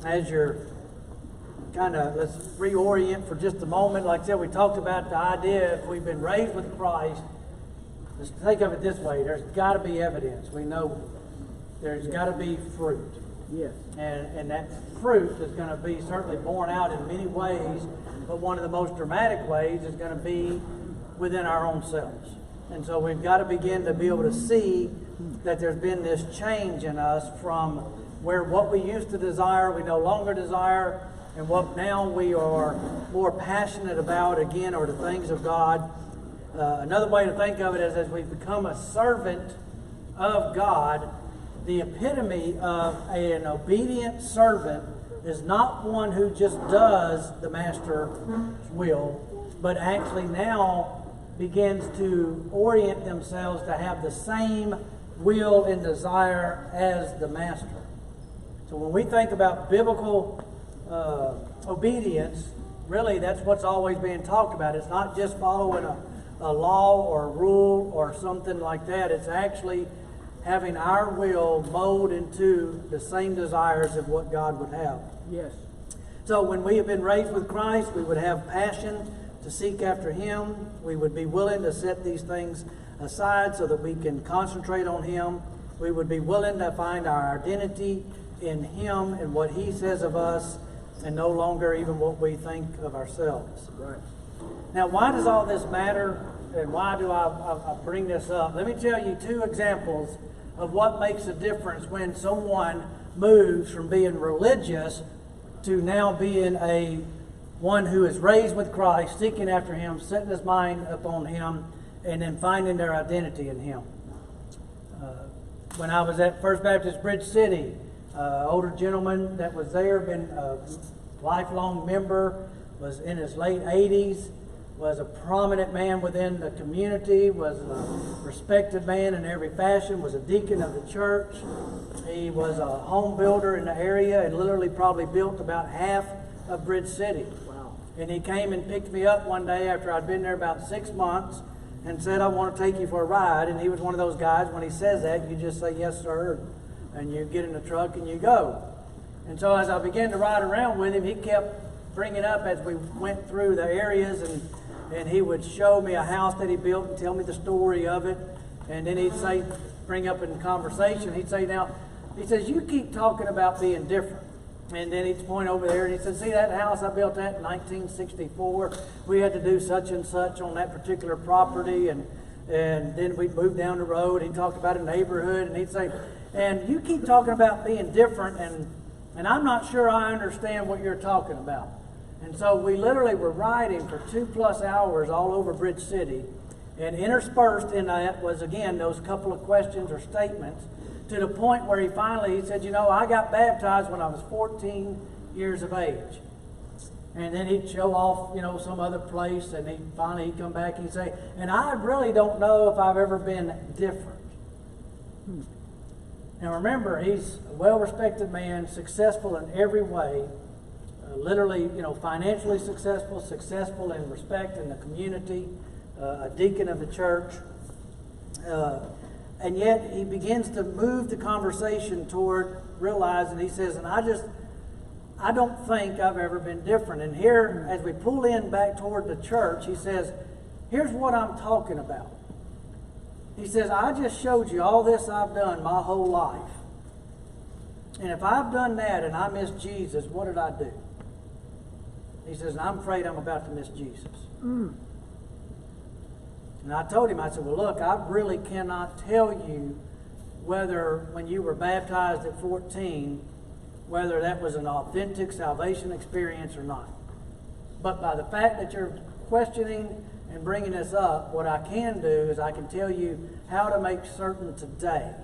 as you're let's reorient for just a moment. Like I said, we talked about the idea if we've been raised with Christ, let's think of it this way. There's got to be evidence. We know there's got to be fruit. Yes. And that fruit is going to be certainly borne out in many ways, but one of the most dramatic ways is going to be within our own selves. And so we've got to begin to be able to see that there's been this change in us from where what we used to desire, we no longer desire, and what now we are more passionate about again are the things of God. Another way to think of it is as we become a servant of God, the epitome of an obedient servant is not one who just does the master's will, but actually now begins to orient themselves to have the same will and desire as the master. So when we think about biblical obedience, really that's what's always being talked about. It's not just following a law or a rule or something like that. It's actually having our will mold into the same desires of what God would have. Yes. So when we have been raised with Christ, we would have passion to seek after Him. We would be willing to set these things aside so that we can concentrate on Him. We would be willing to find our identity in Him and what He says of us, and no longer even what we think of ourselves. Right. Now, why does all this matter, and why do I bring this up? Let me tell you two examples of what makes a difference when someone moves from being religious to now being one who is raised with Christ, seeking after Him, setting his mind upon Him, and then finding their identity in Him. When I was at First Baptist Bridge City, older gentleman that was there, been a lifelong member, was in his late 80s, was a prominent man within the community, was a respected man in every fashion, was a deacon of the church. He was a home builder in the area and literally probably built about half of Bridge City. Wow. And he came and picked me up one day after I'd been there about 6 months and said, "I want to take you for a ride." And he was one of those guys, when he says that, you just say, "Yes, sir," and you get in the truck and you go. And so as I began to ride around with him, he kept bringing up as we went through the areas, and he would show me a house that he built and tell me the story of it. And then he'd say, bring up in conversation, he'd say, "Now," he says, "you keep talking about being different." And then he'd point over there and he said, "See that house I built that in 1964? We had to do such and such on that particular property." And then we'd move down the road. He talked about a neighborhood, and he'd say, "And you keep talking about being different, and I'm not sure I understand what you're talking about." And so we literally were riding for 2+ hours all over Bridge City, and interspersed in that was, again, those couple of questions or statements, to the point where he said, "I got baptized when I was 14 years of age." And then he'd show off, some other place, and he'd come back and he'd say, "And I really don't know if I've ever been different." Now remember, he's a well-respected man, successful in every way, literally, financially successful in respect in the community, a deacon of the church. And yet he begins to move the conversation toward realizing, he says, "And I don't think I've ever been different." And here, as we pull in back toward the church, he says, "Here's what I'm talking about." He says, "I just showed you all this I've done my whole life. And if I've done that and I miss Jesus, what did I do?" He says, "And I'm afraid I'm about to miss Jesus." And I told him, I said, "Well, look, I really cannot tell you whether when you were baptized at 14, whether that was an authentic salvation experience or not. But by the fact that you're questioning and bringing this up, what I can do is I can tell you how to make certain today."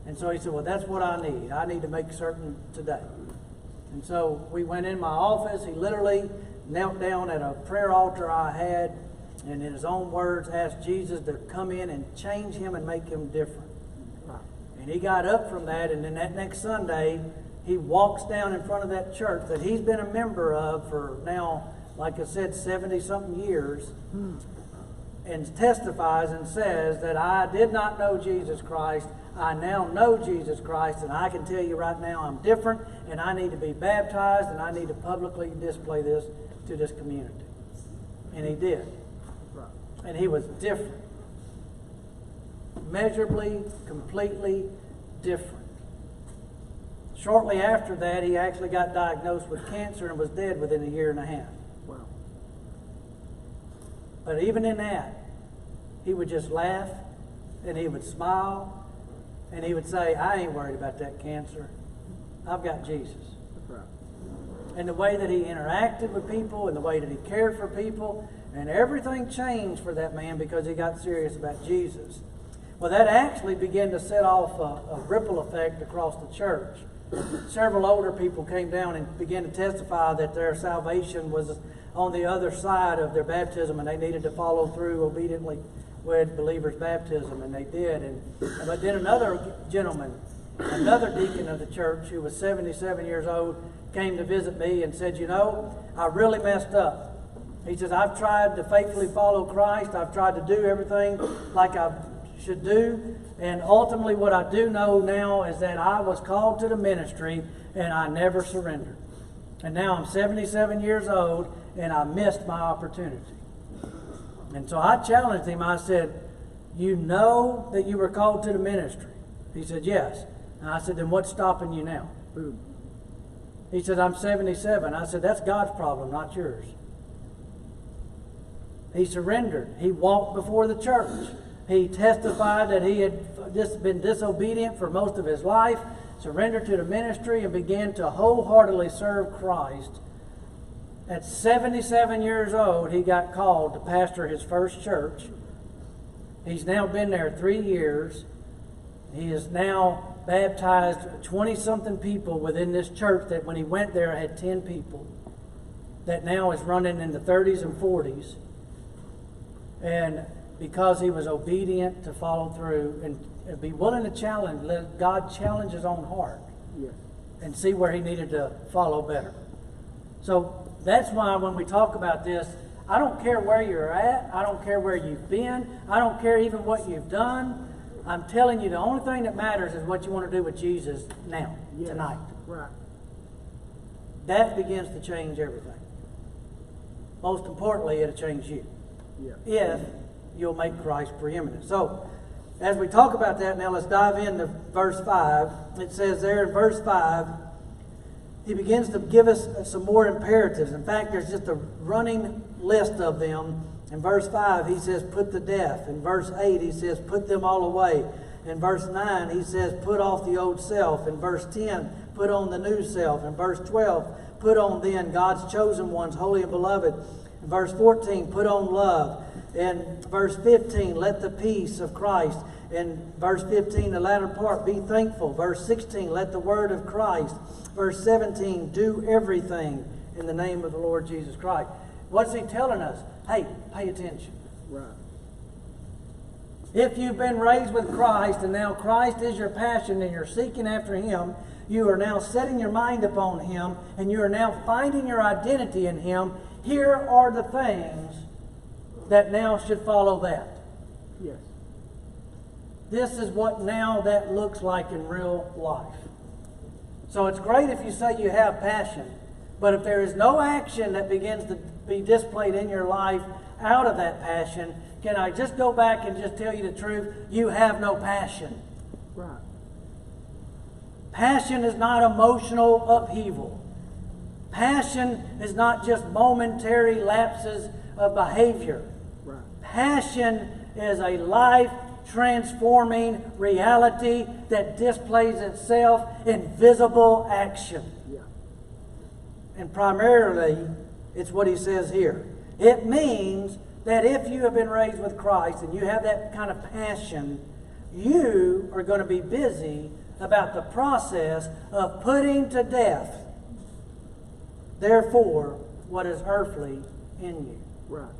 And so he said, "Well, that's what I need. I need to make certain today." And so we went in my office. He literally knelt down at a prayer altar I had, and in his own words asked Jesus to come in and change him and make him different. And he got up from that, and then that next Sunday, he walks down in front of that church that he's been a member of for now, like I said, 70-something years, and testifies and says that, "I did not know Jesus Christ. I now know Jesus Christ, and I can tell you right now I'm different, and I need to be baptized, and I need to publicly display this to this community. And he did. Right. And he was different. Measurably, completely different. Shortly after that, he actually got diagnosed with cancer and was dead within a year and a half. Wow. But even in that, he would just laugh, and he would smile, and he would say, I ain't worried about that cancer. I've got Jesus. That's right. And the way that he interacted with people and the way that he cared for people, and everything changed for that man because he got serious about Jesus. Well, that actually began to set off a ripple effect across the church. Several older people came down and began to testify that their salvation was on the other side of their baptism, and they needed to follow through obediently with believers' baptism, and they did. But then another gentleman, another deacon of the church who was 77 years old, came to visit me and said, you know, I really messed up. He says, I've tried to faithfully follow Christ. I've tried to do everything like I should do. And ultimately what I do know now is that I was called to the ministry and I never surrendered. And now I'm 77 years old and I missed my opportunity. And so I challenged him. I said, you know that you were called to the ministry? He said, yes. And I said, then what's stopping you now? He said, I'm 77. I said, that's God's problem, not yours. He surrendered. He walked before the church. He testified that he had just been disobedient for most of his life, surrendered to the ministry, and began to wholeheartedly serve Christ. At 77 years old, he got called to pastor his first church. He's now been there 3 years. He has now baptized 20-something people within this church that when he went there had 10 people. That now is running in the 30s and 40s. And because he was obedient to follow through and be willing to challenge, let God challenge his own heart. Yes. And see where he needed to follow better. So that's why when we talk about this, I don't care where you're at. I don't care where you've been. I don't care even what you've done. I'm telling you, the only thing that matters is what you want to do with Jesus now, Yes. tonight. Right. That begins to change everything. Most importantly, it'll change you. Yeah. If you'll make Christ preeminent. So, as we talk about that now, let's dive into verse 5. It says there in verse 5, he begins to give us some more imperatives. In fact, there's just a running list of them. In verse 5, he says, put to death. In verse 8, he says, put them all away. In verse 9, he says, put off the old self. In verse 10, put on the new self. In verse 12, put on then God's chosen ones, holy and beloved. In verse 14, put on love. In verse 15, let the peace of Christ. In verse 15, the latter part, be thankful. Verse 16, let the word of Christ. Verse 17, do everything in the name of the Lord Jesus Christ. What's he telling us? Hey, pay attention. Right. If you've been raised with Christ and now Christ is your passion and you're seeking after him, you are now setting your mind upon him and you are now finding your identity in him. Here are the things that now should follow that. Yes. This is what now that looks like in real life. So it's great if you say you have passion, but if there is no action that begins to be displayed in your life out of that passion, can I just go back and just tell you the truth? You have no passion. Right. Passion is not emotional upheaval. Passion is not just momentary lapses of behavior. Right. Passion is a life-transforming reality that displays itself in visible action. Yeah. And primarily, it's what he says here. It means that if you have been raised with Christ and you have that kind of passion, you are going to be busy about the process of putting to death, therefore, what is earthly in you. Right.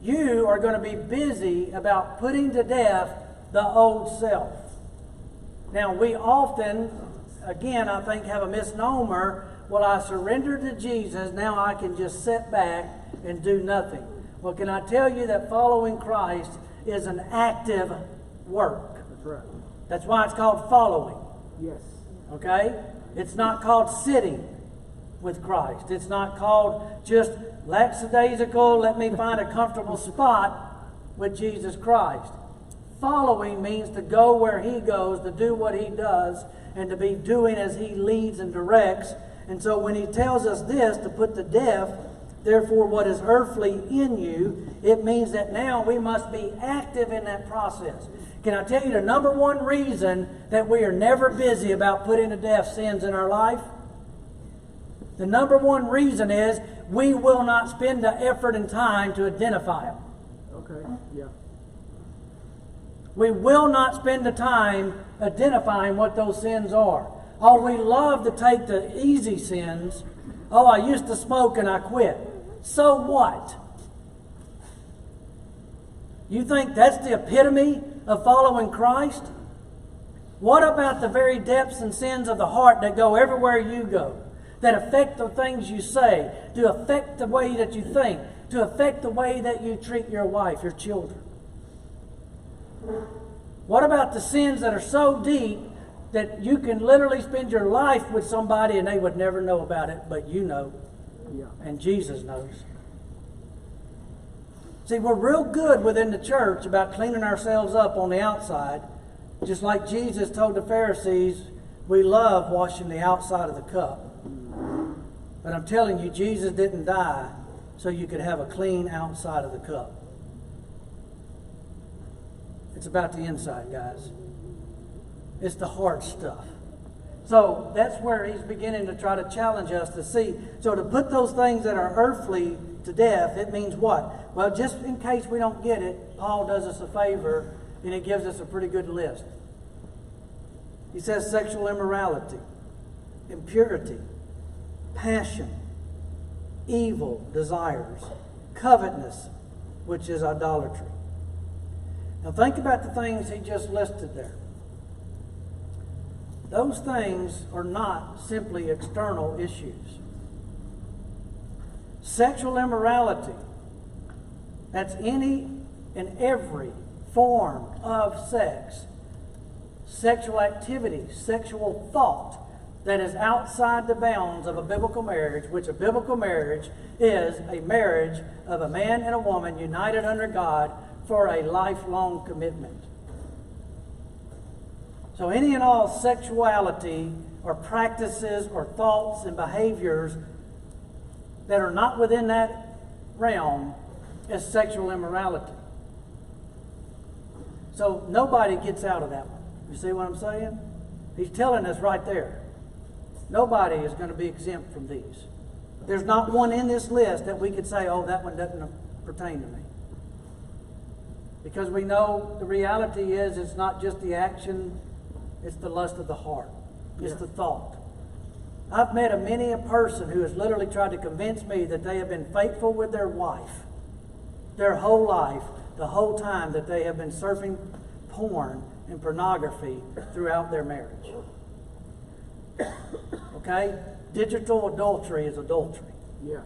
You are going to be busy about putting to death the old self. Now, we often, again, I think, have a misnomer. Well, I surrendered to Jesus, now I can just sit back and do nothing. Well, can I tell you that following Christ is an active work? That's right. That's why it's called following. Yes. Okay? It's not called sitting with Christ. It's not called just lackadaisical, let me find a comfortable spot with Jesus Christ. Following means to go where He goes, to do what He does, and to be doing as He leads and directs. And so when He tells us this, to put to death, therefore, what is earthly in you, it means that now we must be active in that process. Can I tell you the number one reason that we are never busy about putting to death sins in our life? The number one reason is we will not spend the effort and time to identify them. Okay. Yeah. We will not spend the time identifying what those sins are. Oh, we love to take the easy sins. Oh, I used to smoke and I quit. So what? You think that's the epitome of following Christ? What about the very depths and sins of the heart that go everywhere you go, that affect the things you say, to affect the way that you think, to affect the way that you treat your wife, your children? What about the sins that are so deep that you can literally spend your life with somebody and they would never know about it, but you know, Yeah. and Jesus knows? See, we're real good within the church about cleaning ourselves up on the outside, just like Jesus told the Pharisees, we love washing the outside of the cup. But I'm telling you, Jesus didn't die so you could have a clean outside of the cup. It's about the inside, guys. It's the hard stuff. So that's where He's beginning to try to challenge us to see. So to put those things that are earthly to death, it means what? Well, just in case we don't get it, Paul does us a favor and He gives us a pretty good list. He says sexual immorality, impurity, passion, evil desires, covetousness, which is idolatry. Now think about the things he just listed there. Those things are not simply external issues. Sexual immorality, that's any and every form of sex, sexual activity, sexual thought that is outside the bounds of a biblical marriage, which a biblical marriage is a marriage of a man and a woman united under God for a lifelong commitment. So any and all sexuality or practices or thoughts and behaviors that are not within that realm is sexual immorality. So nobody gets out of that one. You see what I'm saying? He's telling us right there. Nobody is going to be exempt from these. There's not one in this list that we could say, oh, that one doesn't pertain to me. Because we know the reality is it's not just the action, it's the lust of the heart. It's the thought. I've met many a person who has literally tried to convince me that they have been faithful with their wife their whole life, the whole time that they have been surfing porn and pornography throughout their marriage. Okay? Digital adultery is adultery. Yeah.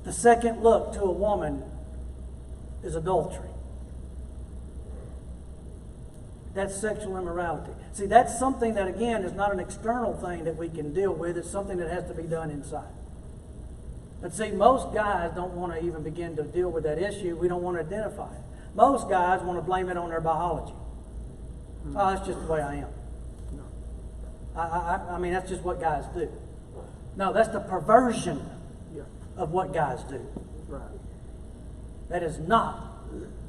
The second look to a woman is adultery. That's sexual immorality. See, that's something that, again, is not an external thing that we can deal with. It's something that has to be done inside. But see, most guys don't want to even begin to deal with that issue. We don't want to identify it. Most guys want to blame it on their biology. Oh, that's just the way I am. I mean, that's just what guys do. No, that's the perversion of what guys do. Right. That is not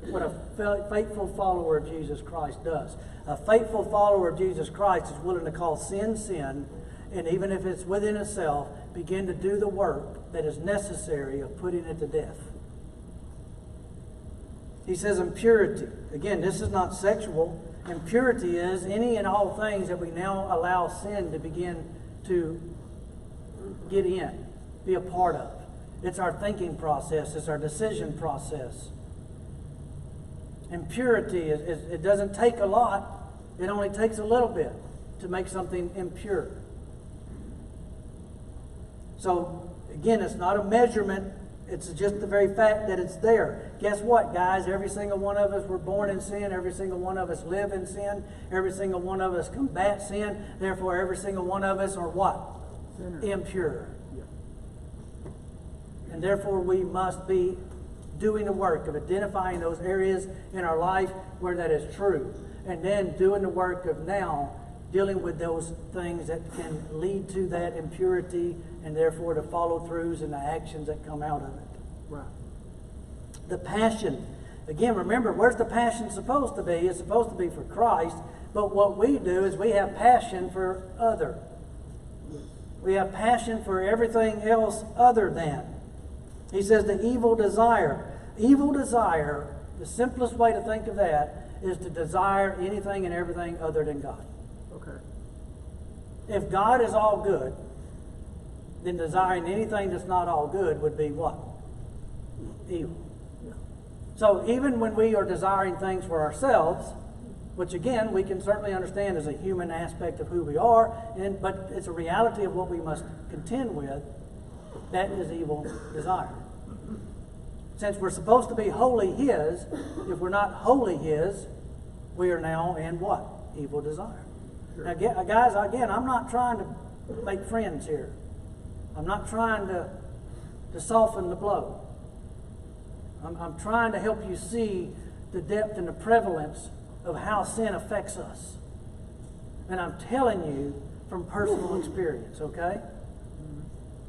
what a faithful follower of Jesus Christ does. A faithful follower of Jesus Christ is willing to call sin, sin, and even if it's within itself, begin to do the work that is necessary of putting it to death. He says impurity. Again, this is not sexual. Impurity is any and all things that we now allow sin to begin to get in, be a part of. It's our thinking process. It's our decision process. Impurity, it doesn't take a lot. It only takes a little bit to make something impure. So, again, it's not a measurement. It's just the very fact that it's there. Guess what, guys? Every single one of us were born in sin. Every single one of us live in sin. Every single one of us combat sin. Therefore, every single one of us are what? Sinner. Impure. Yeah. And therefore, we must be doing the work of identifying those areas in our life where that is true. And then doing the work of now dealing with those things that can lead to that impurity and therefore the follow-throughs and the actions that come out of it. Right. The passion. Again, remember, where's the passion supposed to be? It's supposed to be for Christ. But what we do is we have passion for other. We have passion for everything else other than. He says the evil desire. Evil desire, the simplest way to think of that is to desire anything and everything other than God. Okay. If God is all good, then desiring anything that's not all good would be what? Evil. Yeah. So even when we are desiring things for ourselves, which again we can certainly understand as a human aspect of who we are, but it's a reality of what we must contend with, that is evil desire. Since we're supposed to be wholly His, if we're not wholly His, we are now in what? Evil desire. Sure. Now, guys, again, I'm not trying to make friends here. I'm not trying to soften the blow. I'm trying to help you see the depth and the prevalence of how sin affects us. And I'm telling you from personal experience, okay?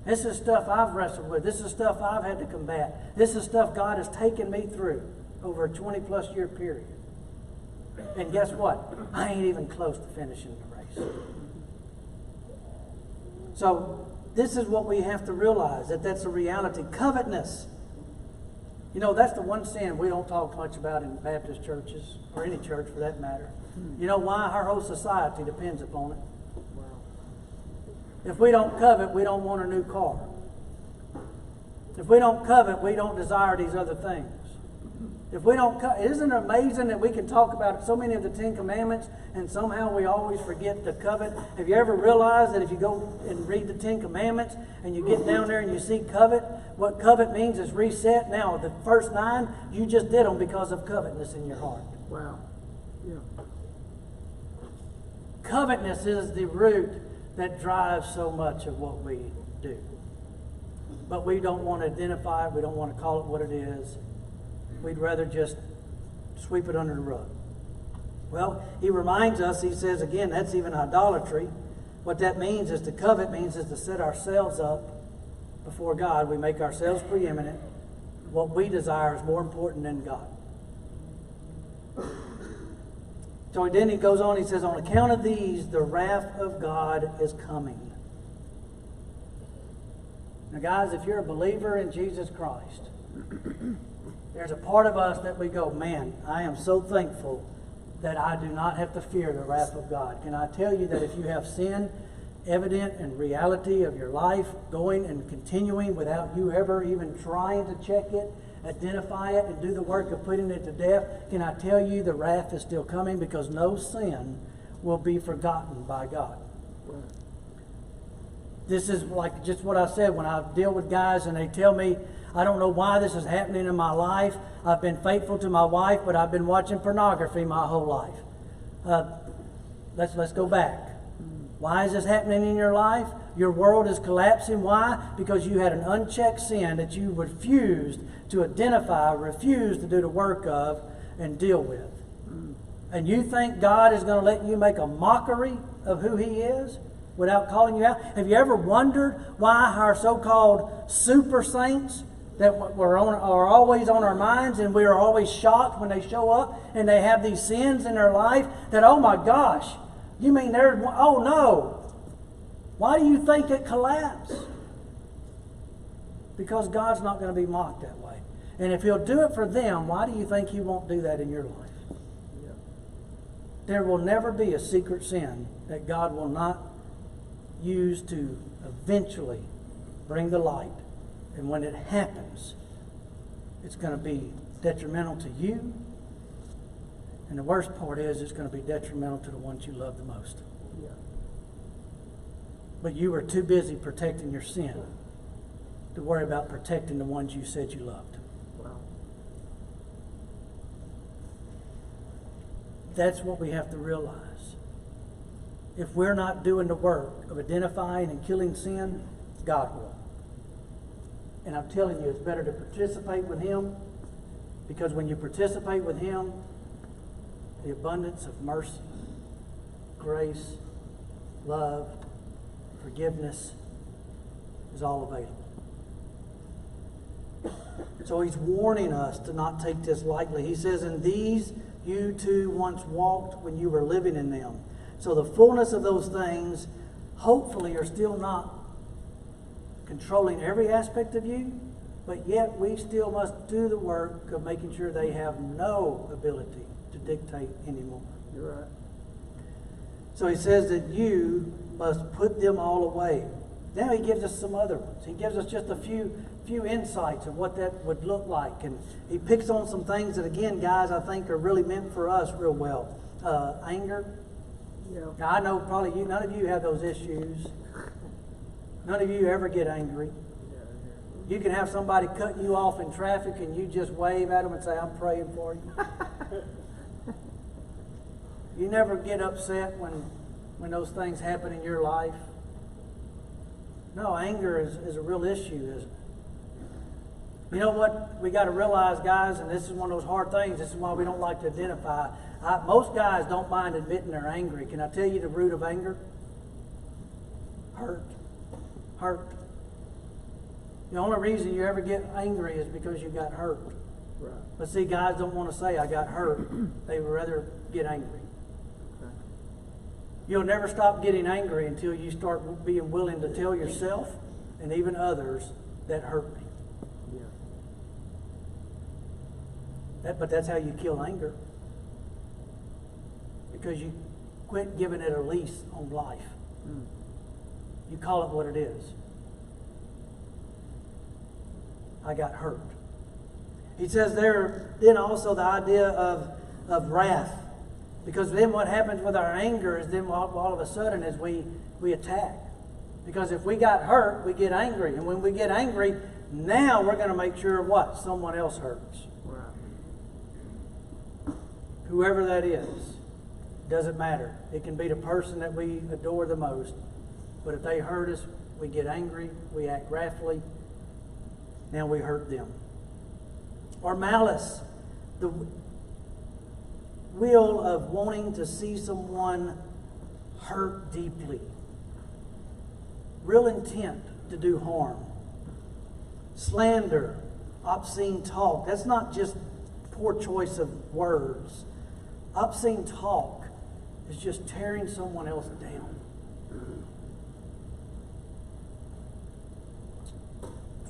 This is stuff I've wrestled with. This is stuff I've had to combat. This is stuff God has taken me through over a 20-plus year period. And guess what? I ain't even close to finishing the race. So this is what we have to realize, that that's a reality. Covetousness. You know, that's the one sin we don't talk much about in Baptist churches, or any church for that matter. You know why? Our whole society depends upon it. Wow. If we don't covet, we don't want a new car. If we don't covet, we don't desire these other things. If we don't covet, isn't it amazing that we can talk about so many of the Ten Commandments and somehow we always forget to covet? Have you ever realized that if you go and read the Ten Commandments and you get down there and you see covet, what covet means is reset. Now, the first 9, you just did them because of covetousness in your heart. Wow. Yeah. Covetousness is the root that drives so much of what we do. But we don't want to identify it. We don't want to call it what it is. We'd rather just sweep it under the rug. Well, he reminds us, he says again, that's even idolatry. What that means is to covet means is to set ourselves up before God. We make ourselves preeminent. What we desire is more important than God. So then he goes on, he says, on account of these, the wrath of God is coming. Now guys, if you're a believer in Jesus Christ, there's a part of us that we go, man, I am so thankful that I do not have to fear the wrath of God. Can I tell you that if you have sin evident in reality of your life, going and continuing without you ever even trying to check it, identify it, and do the work of putting it to death, can I tell you the wrath is still coming, because no sin will be forgotten by God. Right. This is like just what I said when I deal with guys and they tell me, I don't know why this is happening in my life. I've been faithful to my wife, but I've been watching pornography my whole life. Let's go back. Why is this happening in your life? Your world is collapsing. Why? Because you had an unchecked sin that you refused to identify, refused to do the work of, and deal with. And you think God is going to let you make a mockery of who He is without calling you out? Have you ever wondered why our so-called super saints that are always on our minds, and we are always shocked when they show up and they have these sins in their life that, oh my gosh, you mean there's, oh no. Why do you think it collapsed? Because God's not going to be mocked that way. And if He'll do it for them, why do you think He won't do that in your life? Yeah. There will never be a secret sin that God will not use to eventually bring the light. And when it happens, it's going to be detrimental to you. And the worst part is it's going to be detrimental to the ones you love the most. Yeah. But you were too busy protecting your sin to worry about protecting the ones you said you loved. Wow. That's what we have to realize. If we're not doing the work of identifying and killing sin, God will. And I'm telling you, it's better to participate with Him, because when you participate with Him, the abundance of mercy, grace, love, forgiveness is all available. So He's warning us to not take this lightly. He says, "In these you too once walked when you were living in them." So the fullness of those things hopefully are still not controlling every aspect of you, but yet we still must do the work of making sure they have no ability to dictate anymore. You're right. So he says that you must put them all away. Now he gives us some other ones. He gives us just a few insights of what that would look like. And he picks on some things that, again, guys, I think are really meant for us real well. Anger. Yeah. Now, I know probably none of you have those issues. None of you ever get angry. You can have somebody cutting you off in traffic and you just wave at them and say, "I'm praying for you." You never get upset when those things happen in your life. No, anger is a real issue, isn't it? You know what we got to realize, guys, and this is one of those hard things. This is why we don't like to identify. Most guys don't mind admitting they're angry. Can I tell you the root of anger? Hurt. Hurt. The only reason you ever get angry is because you got hurt. Right. But see, guys don't want to say, "I got hurt." They would rather get angry. Okay. You'll never stop getting angry until you start being willing to tell yourself and even others, "That hurt me." Yeah. But that's how you kill anger. Because you quit giving it a lease on life. Mm. You call it what it is. I got hurt. He says there, then also the idea of wrath. Because then what happens with our anger is then all of a sudden is we attack. Because if we got hurt, we get angry. And when we get angry, now we're going to make sure what? Someone else hurts. Right. Whoever that is. Doesn't matter. It can be the person that we adore the most. But if they hurt us, we get angry, we act wrathfully, now we hurt them. Or malice. The will of wanting to see someone hurt deeply. Real intent to do harm. Slander, obscene talk. That's not just poor choice of words. Obscene talk is just tearing someone else down.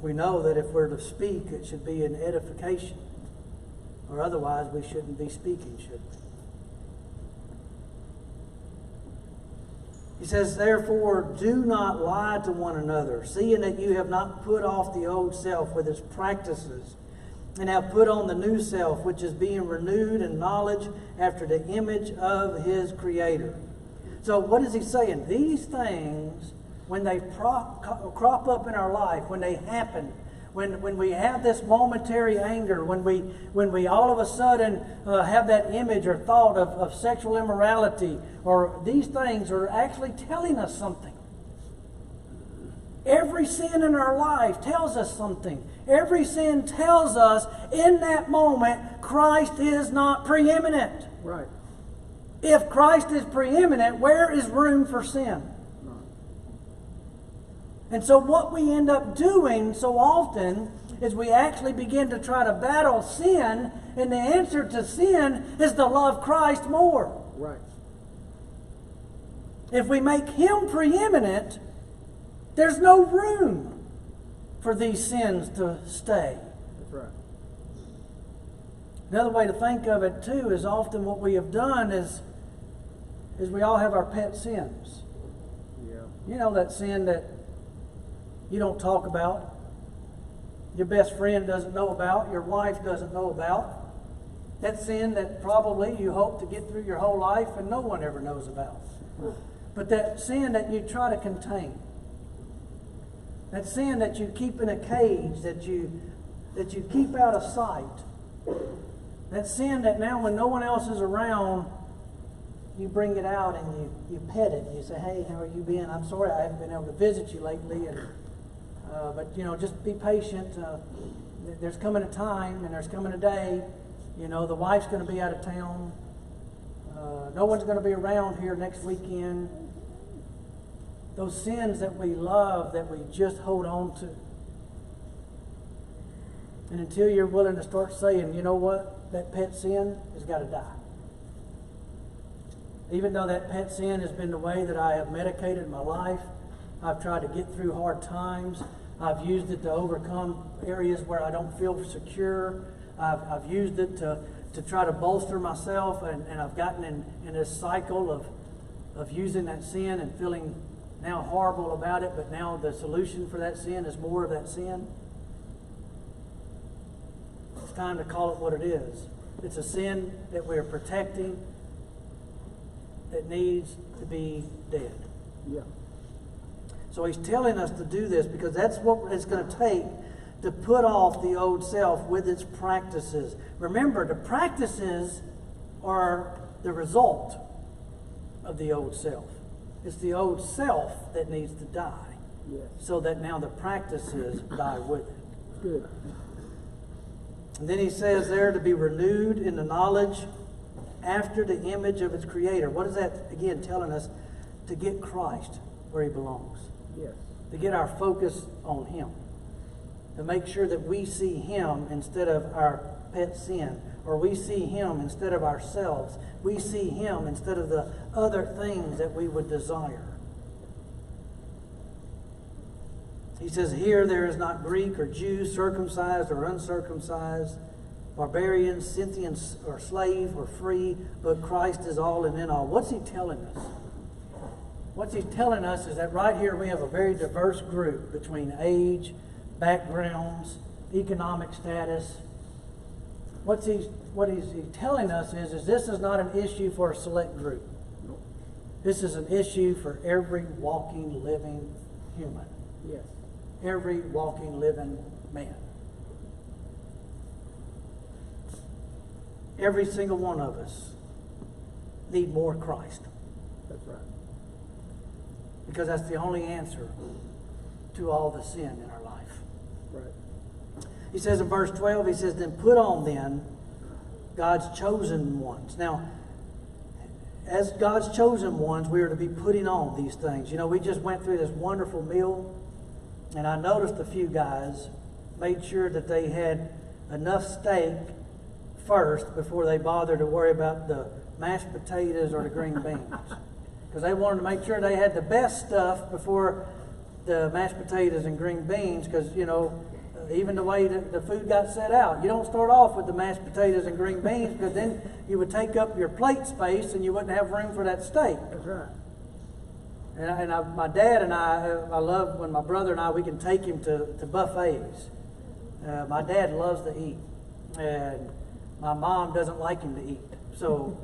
We know that if we're to speak, it should be an edification. Or otherwise, we shouldn't be speaking, should we? He says, "Therefore, do not lie to one another, seeing that you have not put off the old self with its practices, and have put on the new self, which is being renewed in knowledge after the image of His Creator." So what is he saying? These things, when they crop up in our life, when they happen, when we have this momentary anger, when we all of a sudden have that image or thought of sexual immorality, or these things are actually telling us something. Every sin in our life tells us something. Every sin tells us in that moment Christ is not preeminent. Right. If Christ is preeminent, where is room for sin? And so what we end up doing so often is we actually begin to try to battle sin, and the answer to sin is to love Christ more. Right. If we make Him preeminent, there's no room for these sins to stay. That's right. Another way to think of it too is often what we have done is we all have our pet sins. Yeah. You know, that sin that you don't talk about, your best friend doesn't know about, your wife doesn't know about. That sin that probably you hope to get through your whole life and no one ever knows about. But that sin that you try to contain. That sin that you keep in a cage, that you keep out of sight. That sin that now when no one else is around, you bring it out and you pet it. You say, hey, how are you been? I'm sorry I haven't been able to visit you lately. But, just be patient. There's coming a time and there's coming a day. The wife's going to be out of town. No one's going to be around here next weekend. Those sins that we love, that we just hold on to. And until you're willing to start saying, you know what, that pet sin has got to die. Even though that pet sin has been the way that I have medicated my life, I've tried to get through hard times. I've used it to overcome areas where I don't feel secure. I've used it to try to bolster myself, and I've gotten in this cycle of using that sin and feeling now horrible about it, but now the solution for that sin is more of that sin. It's time to call it what it is. It's a sin that we're protecting that needs to be dead. Yeah. So he's telling us to do this because that's what it's going to take to put off the old self with its practices. Remember, the practices are the result of the old self. It's the old self that needs to die, Yes. so that now the practices die with it. Good. And then he says there to be renewed in the knowledge after the image of its creator. What is that, again, telling us? To get Christ where he belongs. Yes. To get our focus on him. To make sure that we see him instead of our pet sin. Or we see him instead of ourselves. We see him instead of the other things that we would desire. He says, here there is not Greek or Jew, circumcised or uncircumcised, barbarian, Scythian or slave or free, but Christ is all and in all. What's he telling us? What he's telling us is that right here we have a very diverse group between age, backgrounds, economic status. What he's telling us is this is not an issue for a select group. This is an issue for every walking, living human. Yes. Every walking, living man. Every single one of us need more Christ. That's right. Because that's the only answer to all the sin in our life. Right. He says in verse 12, he says, then put on then God's chosen ones. Now, as God's chosen ones, we are to be putting on these things. We just went through this wonderful meal, and I noticed a few guys made sure that they had enough steak first before they bothered to worry about the mashed potatoes or the green beans. Because they wanted to make sure they had the best stuff before the mashed potatoes and green beans, because, even the way the food got set out, you don't start off with the mashed potatoes and green beans, because then you would take up your plate space and you wouldn't have room for that steak. That's right. And my dad and I love when my brother and I, we can take him to buffets. My dad loves to eat, and my mom doesn't like him to eat. So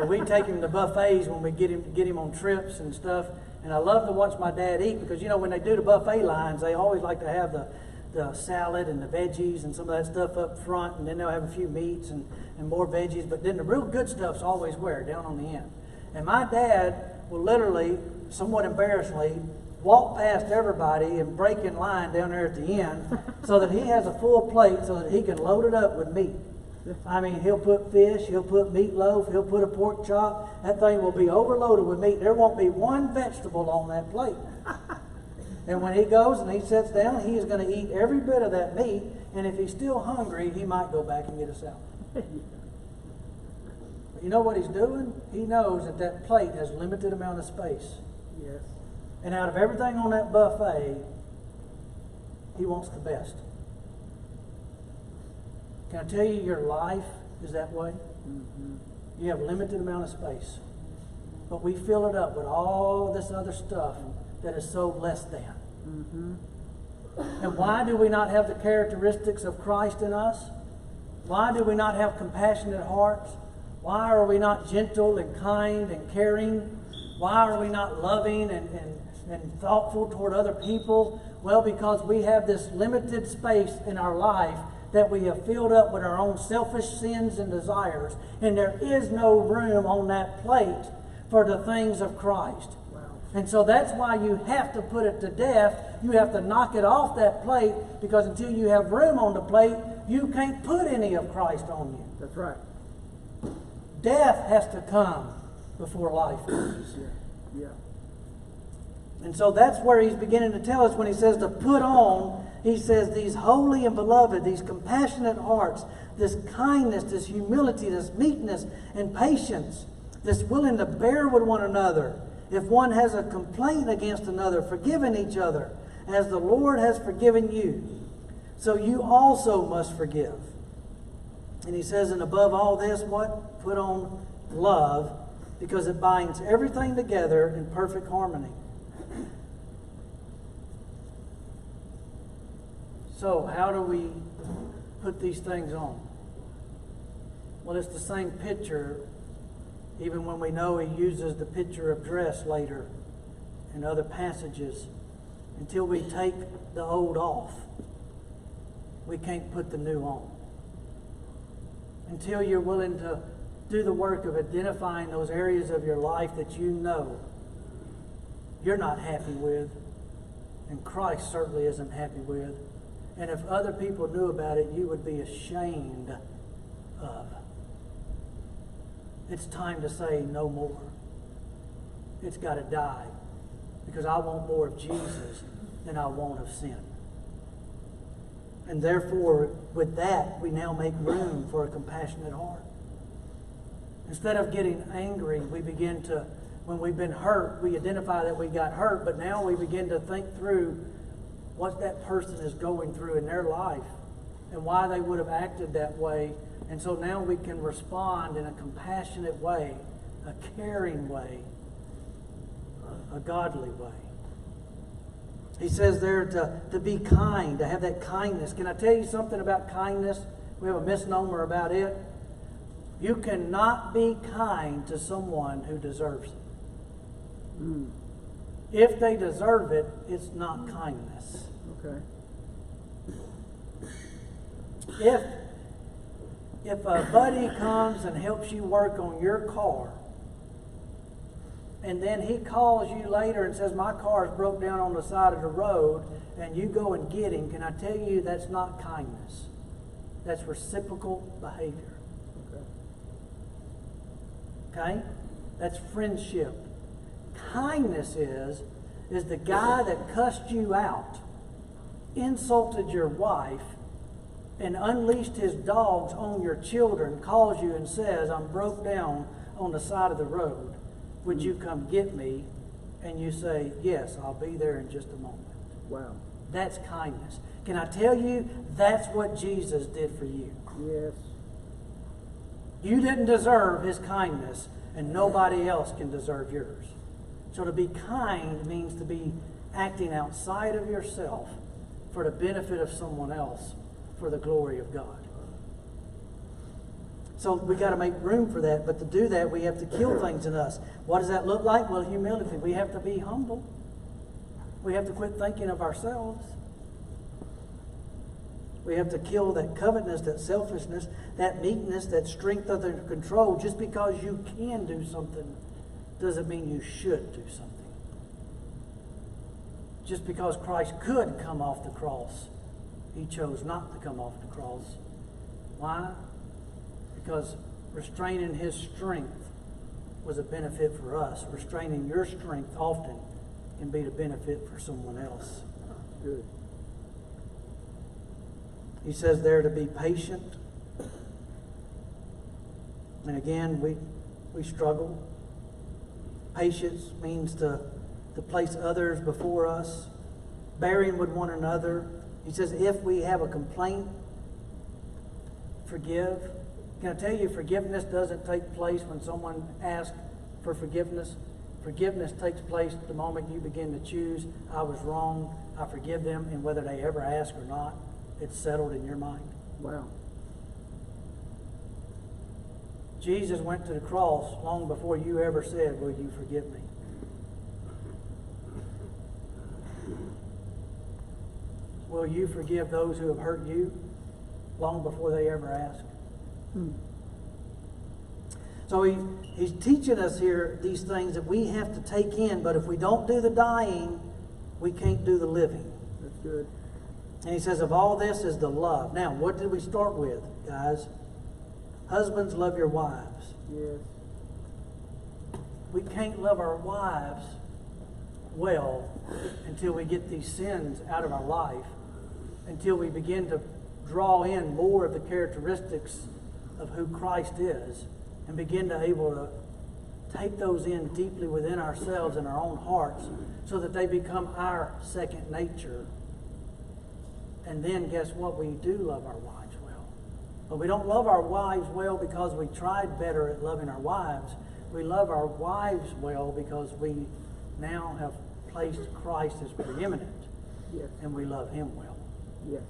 we take him to buffets when we get him on trips and stuff. And I love to watch my dad eat because, when they do the buffet lines, they always like to have the salad and the veggies and some of that stuff up front, and then they'll have a few meats and more veggies. But then the real good stuff's always where? Down on the end. And my dad will literally, somewhat embarrassingly, walk past everybody and break in line down there at the end so that he has a full plate so that he can load it up with meat. I mean, he'll put fish, he'll put meatloaf, he'll put a pork chop. That thing will be overloaded with meat. There won't be one vegetable on that plate. And when he goes and he sits down, he is going to eat every bit of that meat. And if he's still hungry, he might go back and get a salad. But you know what he's doing? He knows that that plate has a limited amount of space. Yes. And out of everything on that buffet, he wants the best. Can I tell you, your life is that way? Mm-hmm. You have a limited amount of space. But we fill it up with all this other stuff that is so less than. Mm-hmm. And why do we not have the characteristics of Christ in us? Why do we not have compassionate hearts? Why are we not gentle and kind and caring? Why are we not loving and thoughtful toward other people? Well, because we have this limited space in our life that we have filled up with our own selfish sins and desires, and there is no room on that plate for the things of Christ. Wow. And so that's why you have to put it to death. You have to knock it off that plate, because until you have room on the plate, you can't put any of Christ on you. That's right. Death has to come before life comes. Yeah. And so that's where he's beginning to tell us when he says to put on. He says these holy and beloved, these compassionate hearts, this kindness, this humility, this meekness and patience, this willing to bear with one another. If one has a complaint against another, forgiving each other, as the Lord has forgiven you, so you also must forgive. And he says, and above all this, what? Put on love, because it binds everything together in perfect harmony. So, how do we put these things on? Well, it's the same picture, even when we know he uses the picture of dress later in other passages. Until we take the old off, we can't put the new on. Until you're willing to do the work of identifying those areas of your life that you know you're not happy with, and Christ certainly isn't happy with. And if other people knew about it, you would be ashamed of. It's time to say no more. It's got to die. Because I want more of Jesus than I want of sin. And therefore, with that, we now make room for a compassionate heart. Instead of getting angry, we begin to, when we've been hurt, we identify that we got hurt, but now we begin to think through what that person is going through in their life and why they would have acted that way. And so now we can respond in a compassionate way, a caring way, a godly way. He says there to be kind, to have that kindness. Can I tell you something about kindness? We have a misnomer about it. You cannot be kind to someone who deserves it. If they deserve it, it's not kindness. Okay. If a buddy comes and helps you work on your car, and then he calls you later and says, my car is broke down on the side of the road, and you go and get him, can I tell you that's not kindness? That's reciprocal behavior. Okay? That's friendship. Kindness is the guy that cussed you out, insulted your wife, and unleashed his dogs on your children, calls you and says, I'm broke down on the side of the road. Would you come get me? And you say, yes, I'll be there in just a moment. Wow. That's kindness. Can I tell you, that's what Jesus did for you. Yes. You didn't deserve his kindness, and nobody else can deserve yours. So to be kind means to be acting outside of yourself for the benefit of someone else, for the glory of God. So we got to make room for that, but to do that, we have to kill things in us. What does that look like? Well, humility. We have to be humble. We have to quit thinking of ourselves. We have to kill that covetousness, that selfishness, that meekness, that strength under control. Just because you can do something doesn't mean you should do something. Just because Christ could come off the cross, he chose not to come off the cross. Why? Because restraining his strength was a benefit for us. Restraining your strength often can be the benefit for someone else. Good. He says there to be patient. And again, we struggle. Patience means to place others before us, bearing with one another. He says if we have a complaint, forgive. Can I tell you, forgiveness doesn't take place when someone asks for forgiveness. Forgiveness takes place the moment you begin to choose, I was wrong, I forgive them, and whether they ever ask or not, it's settled in your mind. Wow. Jesus went to the cross long before you ever said, will you forgive me? will you forgive those who have hurt you long before they ever ask? So he's teaching us here these things that we have to take in, but if we don't do the dying, we can't do the living. That's good. And he says, of all this is the love. Now, what did we start with, guys? Husbands, love your wives. Yes. We can't love our wives well until we get these sins out of our life, until we begin to draw in more of the characteristics of who Christ is, and begin to able to take those in deeply within ourselves and our own hearts so that they become our second nature. And then guess what? We do love our wives well. But we don't love our wives well because we tried better at loving our wives. We love our wives well because we now have placed Christ as preeminent. Yes. And we love him well. Yes.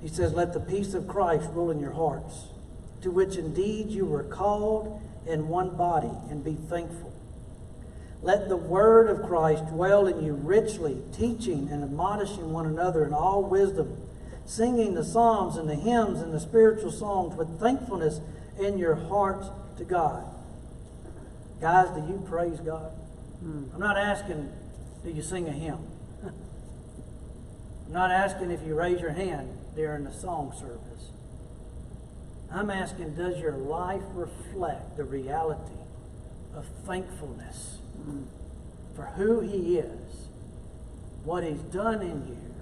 He says, let the peace of Christ rule in your hearts, to which indeed you were called in one body, and be thankful. Let the word of Christ dwell in you richly, teaching and admonishing one another in all wisdom, singing the psalms and the hymns and the spiritual songs with thankfulness in your hearts to God. Guys, do you praise God? I'm not asking, do you sing a hymn? I'm not asking if you raise your hand during the song service. I'm asking, does your life reflect the reality of thankfulness for who he is, what he's done in you,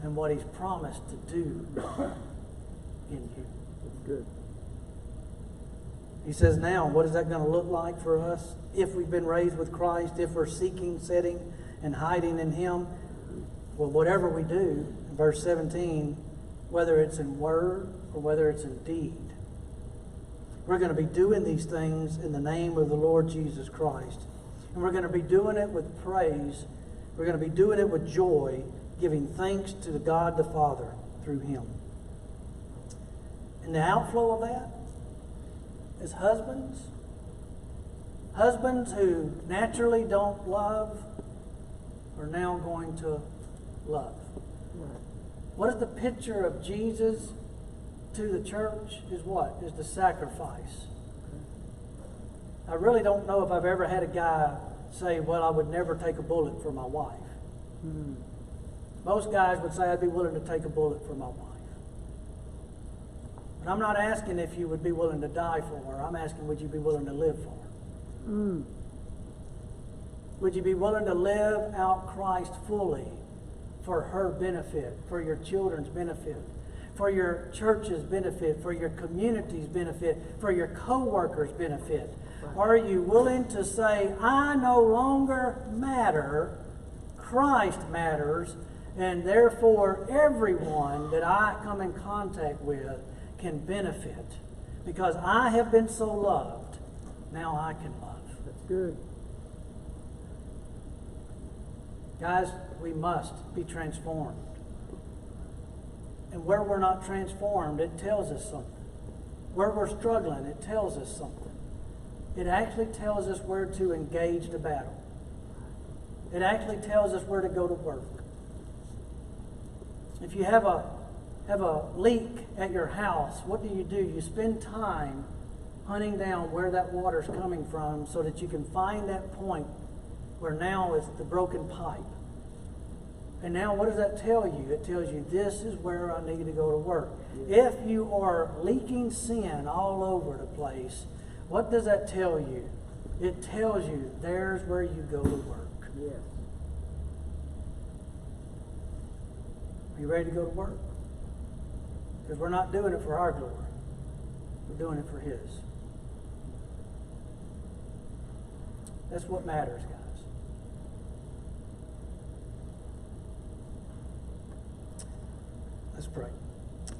and what he's promised to do in you? That's good. He says, now, what is that going to look like for us if we've been raised with Christ, if we're seeking, setting, and hiding in him? Well, whatever we do, in verse 17, whether it's in word or whether it's in deed, we're going to be doing these things in the name of the Lord Jesus Christ. And we're going to be doing it with praise. We're going to be doing it with joy, giving thanks to the God the Father through him. And the outflow of that is husbands. Husbands who naturally don't love are now going to love. Right. What is the picture of Jesus to the church is what? Is the sacrifice. I really don't know if I've ever had a guy say, well, I would never take a bullet for my wife. Most guys would say, I'd be willing to take a bullet for my wife. But I'm not asking if you would be willing to die for her. I'm asking, would you be willing to live for her? Would you be willing to live out Christ fully for her benefit, for your children's benefit, for your church's benefit, for your community's benefit, for your co-workers' benefit? Are you willing to say, I no longer matter, Christ matters, and therefore everyone that I come in contact with can benefit? Because I have been so loved, now I can love. That's good. Guys, we must be transformed. And where we're not transformed, it tells us something. Where we're struggling, it tells us something. It actually tells us where to engage the battle. It actually tells us where to go to work. If you have a leak at your house, what do? You spend time hunting down where that water's coming from so that you can find that point where now is the broken pipe. And now what does that tell you? It tells you this is where I need to go to work. If you are leaking sin all over the place, what does that tell you? It tells you there's where you go to work. Yes. Are you ready to go to work? Because we're not doing it for our glory. We're doing it for his. That's what matters, guys. Let's pray.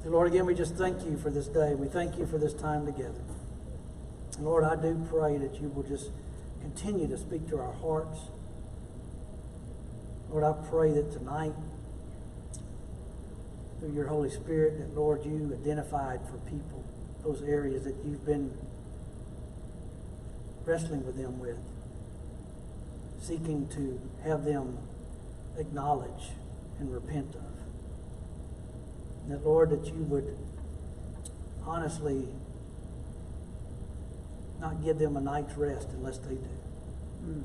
Lord, again, we just thank you for this day. We thank you for this time together. And Lord, I do pray that you will just continue to speak to our hearts. Lord, I pray that tonight, through your Holy Spirit, that, Lord, you identified for people those areas that you've been wrestling with them with, seeking to have them acknowledge and repent of. And that, Lord, that you would honestly not give them a night's rest unless they do. Mm.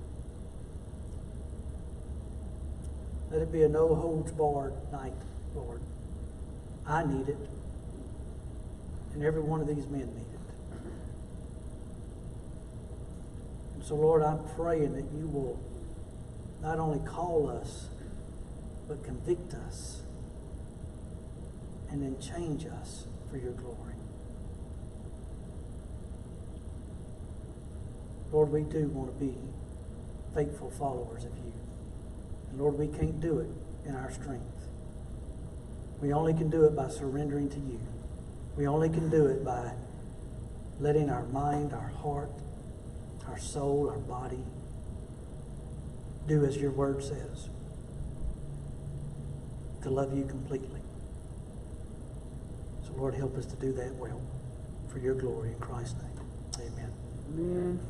Let it be a no holds barred night, Lord. I need it. And every one of these men need it. And so, Lord, I'm praying that you will not only call us, but convict us and then change us for your glory. Lord, we do want to be faithful followers of you. And Lord, we can't do it in our strength. We only can do it by surrendering to you. We only can do it by letting our mind, our heart, our soul, our body do as your word says. To love you completely. So Lord, help us to do that well for your glory in Christ's name. Amen. Amen.